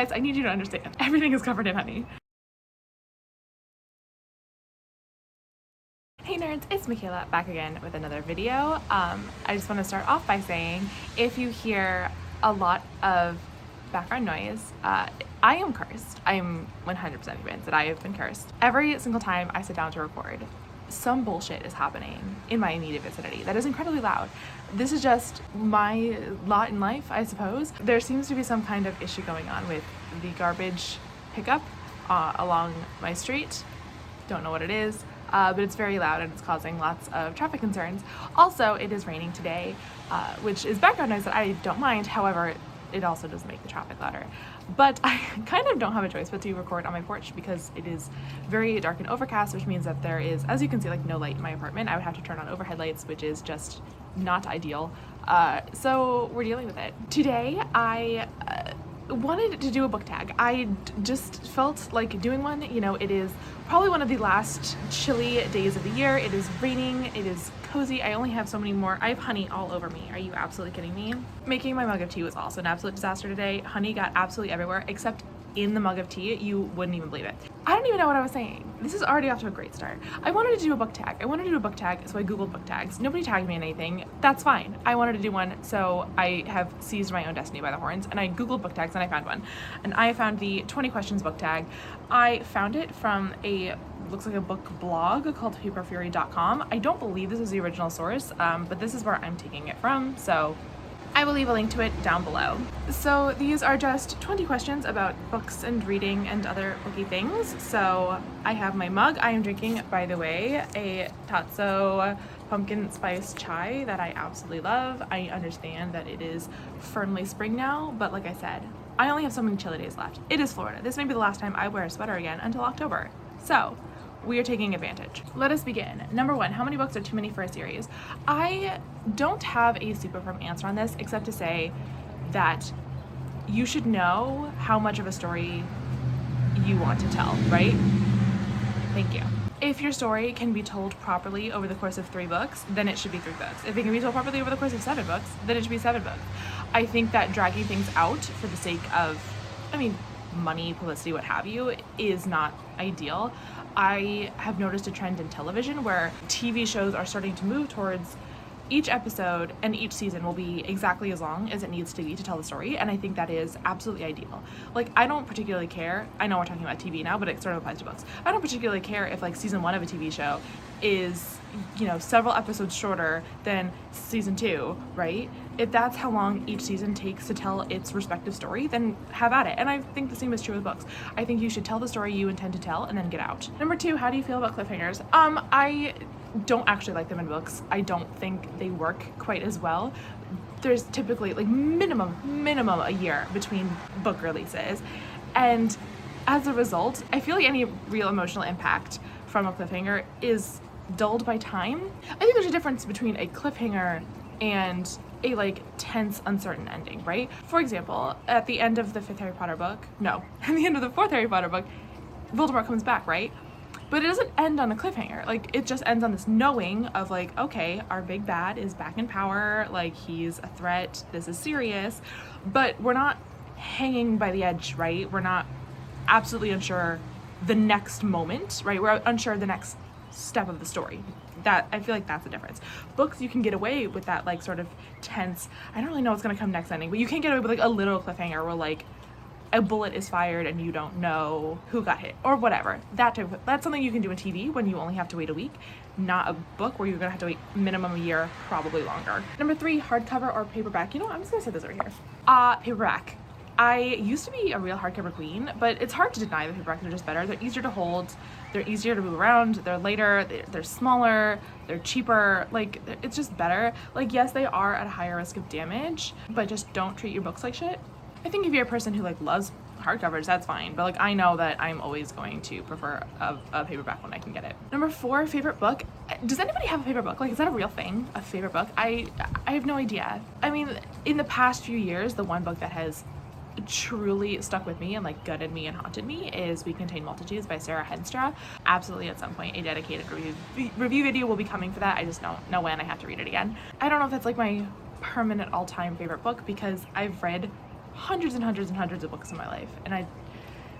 Guys, I need you to understand. Everything is covered in honey. Hey nerds, it's Michaela back again with another video. I just want to start off by saying if you hear a lot of background noise, I am cursed. I am 100% convinced that I have been cursed. Every single time I sit down to record, some bullshit is happening in my immediate vicinity that is incredibly loud. This is just my lot in life, I suppose. There seems to be some kind of issue going on with the garbage pickup along my street. Don't know what it is. But it's very loud and it's causing lots of traffic concerns. Also, it is raining today, which is background noise that I don't mind. However, it also does make the traffic louder. But I kind of don't have a choice but to record on my porch because it is very dark and overcast, which means that there is, as you can see, like no light in my apartment. I would have to turn on overhead lights, which is just not ideal. So we're dealing with it. Today, I wanted to do a book tag. I just felt like doing one. You know, it is probably one of the last chilly days of the year. It is raining, it is cozy. I only have so many more. I have honey all over me. Are you absolutely kidding me? Making my mug of tea was also an absolute disaster today. Honey got absolutely everywhere except in the mug of tea. You wouldn't even believe it. I don't even know what I was saying. This is already off to a great start. I wanted to do a book tag. So I googled book tags. Nobody tagged me in anything. That's fine. I wanted to do one, so I have seized my own destiny by the horns, and I googled book tags and I found one. And I found the 20 questions book tag. I found it from looks like a book blog called paperfury.com. I don't believe this is the original source, but this is where I'm taking it from, so I will leave a link to it down below. So these are just 20 questions about books and reading and other booky things. So I have my mug. I am drinking, by the way, a Tatso pumpkin spice chai that I absolutely love. I understand that it is firmly spring now, but like I said, I only have so many chilly days left. It is Florida. This may be the last time I wear a sweater again until October. So we are taking advantage. Let us begin. Number one, how many books are too many for a series? I don't have a super firm answer on this, except to say that you should know how much of a story you want to tell, right? Thank you. If your story can be told properly over the course of 3 books, then it should be 3 books. If it can be told properly over the course of 7 books, then it should be 7 books. I think that dragging things out for the sake of, money, publicity, what have you, is not ideal. I have noticed a trend in television where TV shows are starting to move towards each episode and each season will be exactly as long as it needs to be to tell the story, and I think that is absolutely ideal. Like, I don't particularly care, I know we're talking about TV now, but it sort of applies to books. I don't particularly care if like season 1 of a TV show is, several episodes shorter than season 2, right? If that's how long each season takes to tell its respective story, then have at it. And I think the same is true with books. I think you should tell the story you intend to tell and then get out. Number 2, how do you feel about cliffhangers? I don't actually like them in books. I don't think they work quite as well. There's typically like minimum a year between book releases. And as a result, I feel like any real emotional impact from a cliffhanger is dulled by time. I think there's a difference between a cliffhanger and a tense, uncertain ending, right? For example, at the end of the 5th Harry Potter book, at the end of the 4th Harry Potter book, Voldemort comes back, right? But it doesn't end on a cliffhanger. It just ends on this knowing of okay, our big bad is back in power, he's a threat, this is serious, but we're not hanging by the edge, right? We're not absolutely unsure the next moment, right? We're unsure the next step of the story. That, I feel like that's the difference. Books, you can get away with that sort of tense, I don't really know what's gonna come next ending, but you can get away with a little cliffhanger where a bullet is fired and you don't know who got hit or whatever. That's something you can do in TV when you only have to wait a week, not a book where you're gonna have to wait minimum a year, probably longer. Number 3, hardcover or paperback. I'm just gonna set this over here. Paperback. I used to be a real hardcover queen, but it's hard to deny that paperbacks are just better. They're easier to hold, they're easier to move around, they're lighter, they're smaller, they're cheaper, it's just better. Yes, they are at a higher risk of damage, but just don't treat your books like shit. I think if you're a person who loves hardcovers, that's fine, but I know that I'm always going to prefer a paperback when I can get it. Number 4, favorite book. Does anybody have a favorite book? Is that a real thing, a favorite book? I have no idea. In the past few years, the one book that has truly stuck with me and gutted me and haunted me is We Contain Multitudes by Sarah Henstra. Absolutely, at some point a dedicated review video will be coming for that. I just don't know when. I have to read it again. I don't know if that's my permanent all-time favorite book because I've read hundreds and hundreds and hundreds of books in my life, and I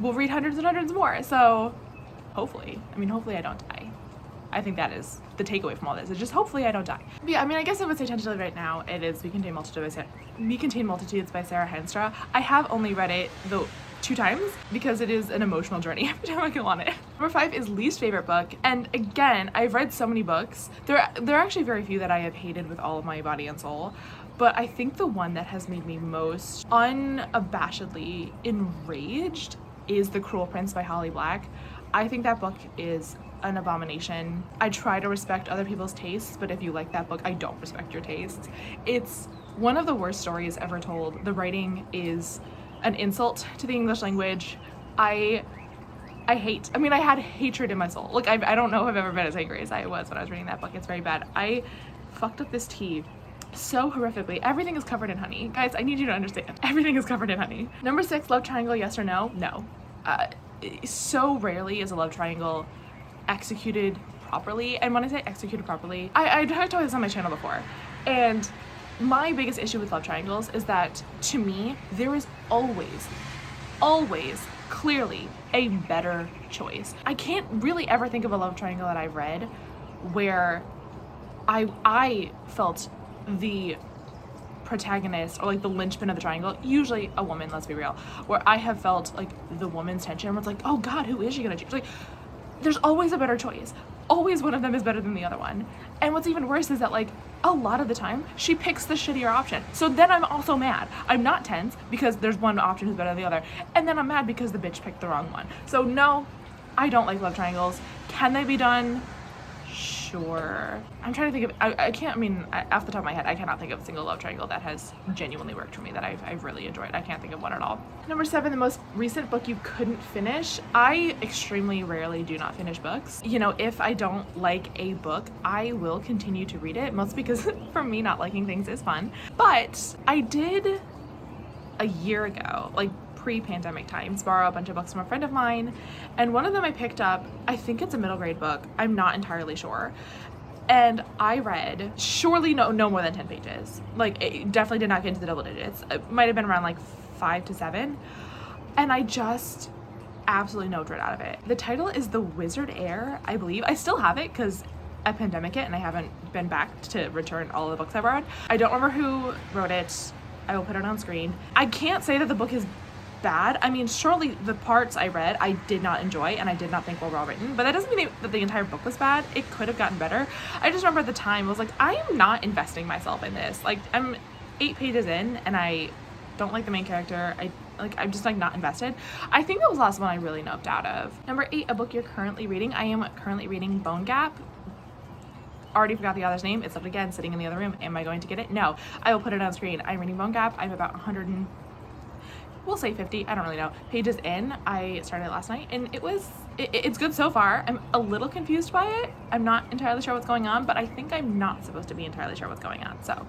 will read hundreds and hundreds more. So hopefully I don't die. I think that is the takeaway from all this, is just hopefully I don't die. But yeah, I mean, I guess I would say tentatively right now it is We Contain Multitudes by Sarah Henstra. I have only read it the 2 times because it is an emotional journey every time I go on it. Number 5 is least favorite book, and again, I've read so many books. There are actually very few that I have hated with all of my body and soul, but I think the one that has made me most unabashedly enraged is The Cruel Prince by Holly Black. I think that book is an abomination. I try to respect other people's tastes, but if you like that book, I don't respect your tastes. It's one of the worst stories ever told. The writing is an insult to the English language. I had hatred in my soul. Like, I don't know if I've ever been as angry as I was when I was reading that book. It's very bad. I fucked up this tea so horrifically. Everything is covered in honey. Guys, I need you to understand. Everything is covered in honey. Number 6, love triangle, yes or no? No. So rarely is a love triangle executed properly. And when I say executed properly, I talked about this on my channel before. And my biggest issue with love triangles is that, to me, there is always clearly a better choice. I can't really ever think of a love triangle that I've read where I felt the protagonist, or like the linchpin of the triangle, usually a woman, let's be real, where I have felt like the woman's tension, where it's like, oh god, who is she gonna choose? Like, there's always a better choice. Always one of them is better than the other one. And what's even worse is that, like, a lot of the time she picks the shittier option. So then I'm also mad. I'm not tense because there's one option who's better than the other, and then I'm mad because the bitch picked the wrong one. So no, I don't like love triangles. Can they be done? Sure. I'm trying to think of, off the top of my head, I cannot think of a single love triangle that has genuinely worked for me that I've really enjoyed. I can't think of one at all. Number 7, the most recent book you couldn't finish. I extremely rarely do not finish books. You know, if I don't like a book, I will continue to read it, mostly because for me, not liking things is fun. But I did a year ago, like pre-pandemic times, borrow a bunch of books from a friend of mine, and one of them I picked up, I think it's a middle grade book, I'm not entirely sure, and I read surely no more than 10 pages. Like, it definitely did not get into the double digits. It might have been around like 5 to 7, and I just absolutely no dread out of it. The title is The Wizard Heir, I believe. I still have it because I pandemic it and I haven't been back to return all of the books I borrowed. I don't remember who wrote it. I will put it on screen. I can't say that the book is bad. I mean, surely the parts I read I did not enjoy and I did not think were well written, but that doesn't mean that the entire book was bad. It could have gotten better. I just remember at the time I was like, I am not investing myself in this. Like, I'm 8 pages in and I don't like the main character. I'm just like not invested. I think that was the last one I really noped out of. Number 8, a book you're currently reading. I am currently reading Bone Gap. Already forgot the author's name. It's up again, sitting in the other room. Am I going to get it? No. I will put it on screen. I'm reading Bone Gap. I'm about 50, I don't really know, pages in. I started it last night and it's good so far. I'm a little confused by it. I'm not entirely sure what's going on, but I think I'm not supposed to be entirely sure what's going on. So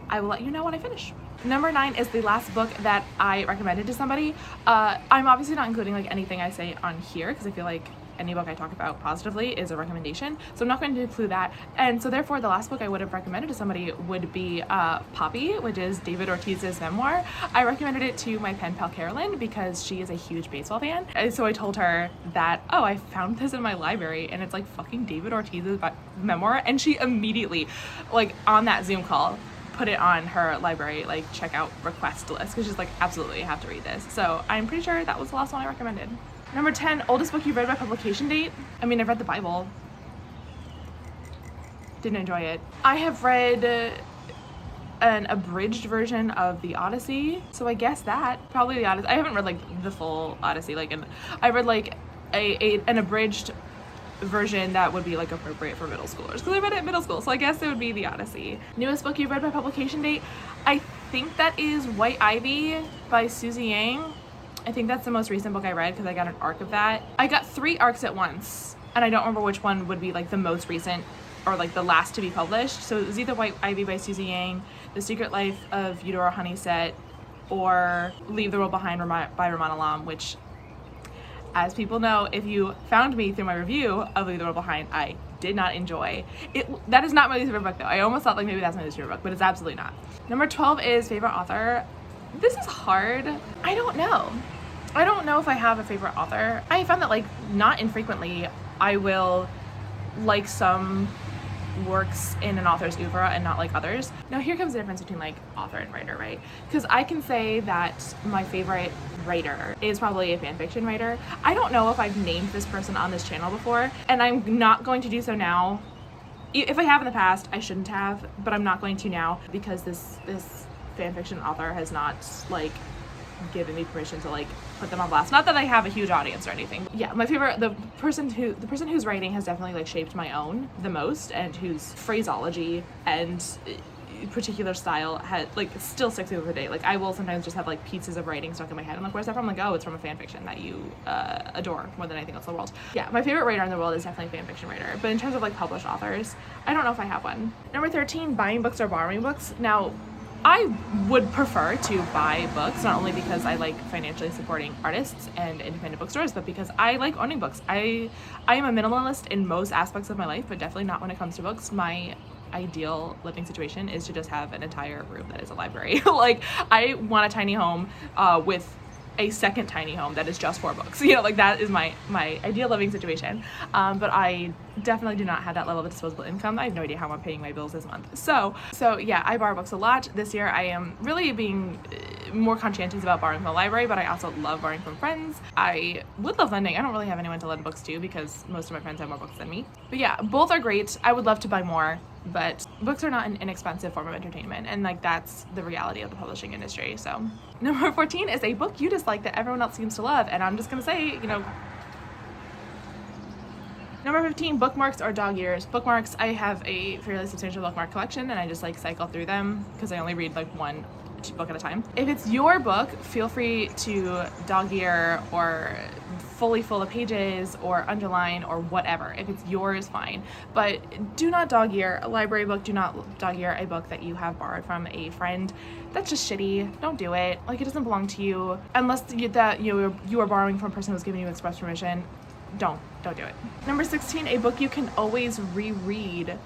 I will let you know when I finish. Number 9 is the last book that I recommended to somebody. I'm obviously not including like anything I say on here because I feel like any book I talk about positively is a recommendation, so I'm not going to include that. And so therefore the last book I would have recommended to somebody would be Poppy, which is David Ortiz's memoir. I recommended it to my pen pal Carolyn because she is a huge baseball fan, and so I told her that, oh, I found this in my library and it's like fucking David Ortiz's memoir, and she immediately, like on that Zoom call, put it on her library like checkout request list because she's like, absolutely, I have to read this. So I'm pretty sure that was the last one I recommended. Number 10, oldest book you've read by publication date. I mean, I've read the Bible. Didn't enjoy it. I have read an abridged version of the Odyssey, so I guess that, probably the Odyssey. I haven't read like the full Odyssey, like, I read like an abridged version that would be like appropriate for middle schoolers because I read it in middle school, so I guess it would be the Odyssey. Newest book you've read by publication date. I think that is White Ivy by Susie Yang. I think that's the most recent book I read because I got an arc of that. I got 3 arcs at once, and I don't remember which one would be like the most recent or like the last to be published. So it was either White Ivy by Susie Yang, The Secret Life of Eudora Honeysett, or Leave the World Behind by Ramon Alam, which, as people know, if you found me through my review of Leave the World Behind, I did not enjoy it. That is not my least favorite book though. I almost thought like maybe that's my least favorite book, but it's absolutely not. Number 12 is favorite author. This is hard. I don't know. I don't know if I have a favorite author. I found that, like, not infrequently, I will like some works in an author's oeuvre and not like others. Now here comes the difference between like author and writer, right? Because I can say that my favorite writer is probably a fan fiction writer. I don't know if I've named this person on this channel before, and I'm not going to do so now. If I have in the past, I shouldn't have, but I'm not going to now because this fan fiction author has not like given me permission to like put them on blast. Not that I have a huge audience or anything. Yeah, my favorite, the person whose writing has definitely like shaped my own the most, and whose phraseology and particular style had like still sticks with the day. Like I will sometimes just have like pieces of writing stuck in my head. I'm like, where's that from? I'm like, oh, it's from a fan fiction that you adore more than anything else in the world. Yeah, my favorite writer in the world is definitely a fan fiction writer. But in terms of like published authors, I don't know if I have one. Number 13, buying books or borrowing books. Now, I would prefer to buy books, not only because I like financially supporting artists and independent bookstores, but because I like owning books. I am a minimalist in most aspects of my life, but definitely not when it comes to books. My ideal living situation is to just have an entire room that is a library. Like, I want a tiny home with a second tiny home that is just for books. You know, like that is my ideal living situation. But I definitely do not have that level of disposable income. I have no idea how I'm paying my bills this month. So yeah, I borrow books a lot. This year I am really being more conscientious about borrowing from the library, but I also love borrowing from friends. I would love lending. I don't really have anyone to lend books to because most of my friends have more books than me. But yeah, both are great. I would love to buy more, but books are not an inexpensive form of entertainment, and like that's the reality of the publishing industry. So number 14 is a book you dislike that everyone else seems to love, and I'm just gonna say, you know, number 15, bookmarks or dog ears. Bookmarks, I have a fairly substantial bookmark collection, and I just like cycle through them because I only read like one book at a time. If it's your book, feel free to dog ear or fully full of pages or underline or whatever. If it's yours, fine. But do not dog ear a library book. Do not dog ear a book that you have borrowed from a friend. That's just shitty. Don't do it. Like, it doesn't belong to you unless you are borrowing from a person who's giving you express permission. Don't do it. Number 16, a book you can always reread.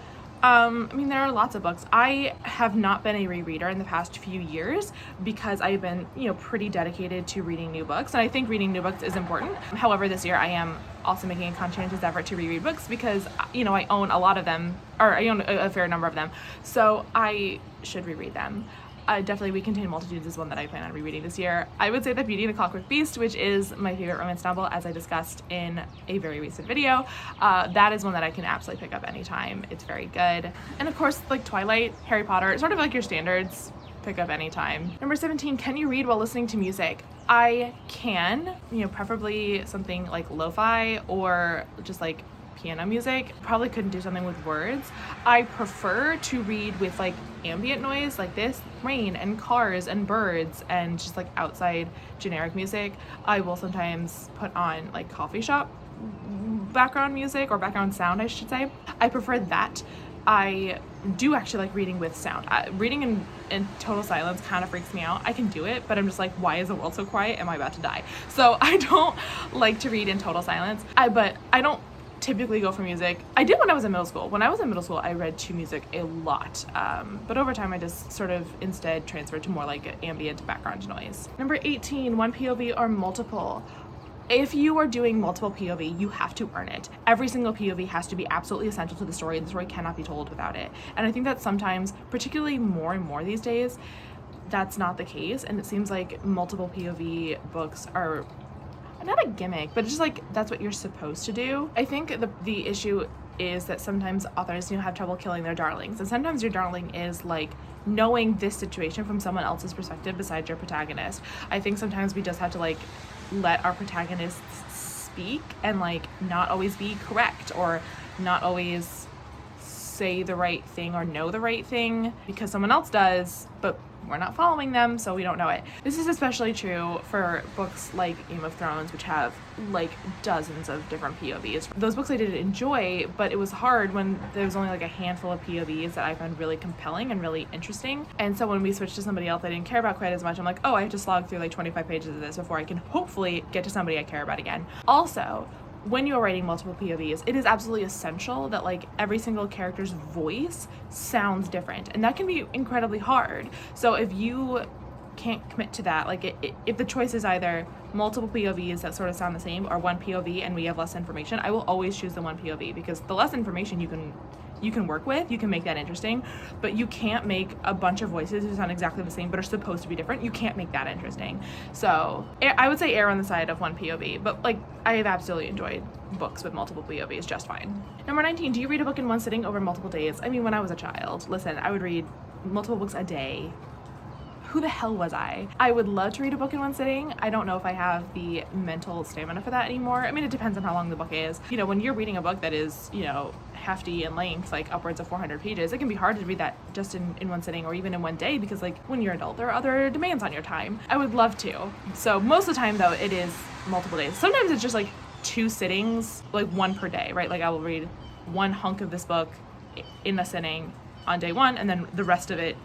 I mean, there are lots of books. I have not been a rereader in the past few years because I've been, pretty dedicated to reading new books, and I think reading new books is important. However, this year I am also making a conscientious effort to reread books because, I own a lot of them, or I own a fair number of them, so I should reread them. Definitely We Contain Multitudes is one that I plan on rereading this year. I would say that Beauty and the Clockwork Beast, which is my favorite romance novel, as I discussed in a very recent video, that is one that I can absolutely pick up anytime. It's very good. And of course, like Twilight, Harry Potter, sort of like your standards, pick up anytime. Number 17, can you read while listening to music? I can, preferably something like lo-fi or just like piano music. Probably couldn't do something with words. I prefer to read with like ambient noise like this, rain and cars and birds and just like outside generic music. I will sometimes put on like coffee shop background music, or background sound I should say. I prefer that. I do actually like reading with sound. Reading in total silence kind of freaks me out. I can do it, but I'm just like, why is the world so quiet? Am I about to die? So I don't like to read in total silence. But I don't typically go for music. I did when I was in middle school. When I was in middle school, I read to music a lot. But over time, I just sort of instead transferred to more like ambient background noise. Number 18, one POV or multiple. If you are doing multiple POV, you have to earn it. Every single POV has to be absolutely essential to the story. The story cannot be told without it. And I think that sometimes, particularly more and more these days, that's not the case. And it seems like multiple POV books are not a gimmick, but it's just like that's what you're supposed to do. I think the issue is that sometimes authors have trouble killing their darlings, and sometimes your darling is like knowing this situation from someone else's perspective besides your protagonist. I think sometimes we just have to like let our protagonists speak and like not always be correct or not always say the right thing or know the right thing because someone else does, but we're not following them, so we don't know it. This is especially true for books like Game of Thrones, which have like dozens of different POVs. Those books I did enjoy, but it was hard when there was only like a handful of POVs that I found really compelling and really interesting. And so when we switched to somebody else I didn't care about quite as much, I'm like, oh, I have to slog through like 25 pages of this before I can hopefully get to somebody I care about again. Also, when you're writing multiple POVs, it is absolutely essential that like every single character's voice sounds different, and that can be incredibly hard. So if you can't commit to that. Like if the choice is either multiple POVs that sort of sound the same or one POV and we have less information, I will always choose the one POV, because the less information you can work with, you can make that interesting, but you can't make a bunch of voices who sound exactly the same but are supposed to be different. You can't make that interesting. So I would say err on the side of one POV, but like I have absolutely enjoyed books with multiple POVs just fine. Number 19, do you read a book in one sitting over multiple days? I mean, when I was a child, listen, I would read multiple books a day. Who the hell was I? I would love to read a book in one sitting. I don't know if I have the mental stamina for that anymore. I mean, it depends on how long the book is. You know, when you're reading a book that is, you know, hefty in length, like upwards of 400 pages, it can be hard to read that just in one sitting or even in one day, because like when you're an adult, there are other demands on your time. I would love to. So most of the time though, it is multiple days. Sometimes it's just like 2 sittings, like 1 per day, right? Like I will read one hunk of this book in a sitting on day 1 and then the rest of it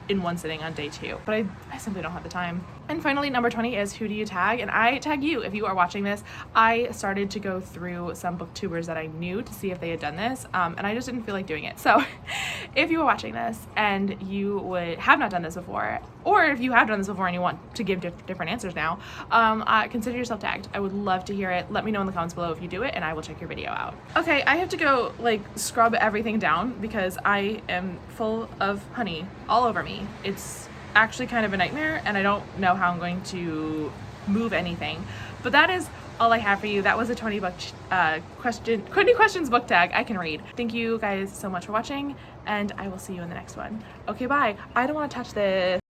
in one sitting on day 2, but I simply don't have the time. And finally, number 20 is who do you tag? And I tag you if you are watching this. I started to go through some booktubers that I knew to see if they had done this, and I just didn't feel like doing it. So if you are watching this and you have not done this before, or if you have done this before and you want to give different answers now, consider yourself tagged. I would love to hear it. Let me know in the comments below if you do it, and I will check your video out. Okay, I have to go like scrub everything down because I am full of honey all over me. It's actually kind of a nightmare, and I don't know how I'm going to move anything. But that is all I have for you. That was a 20 questions book tag I can read. Thank you guys so much for watching, and I will see you in the next one. Okay, bye. I don't want to touch this.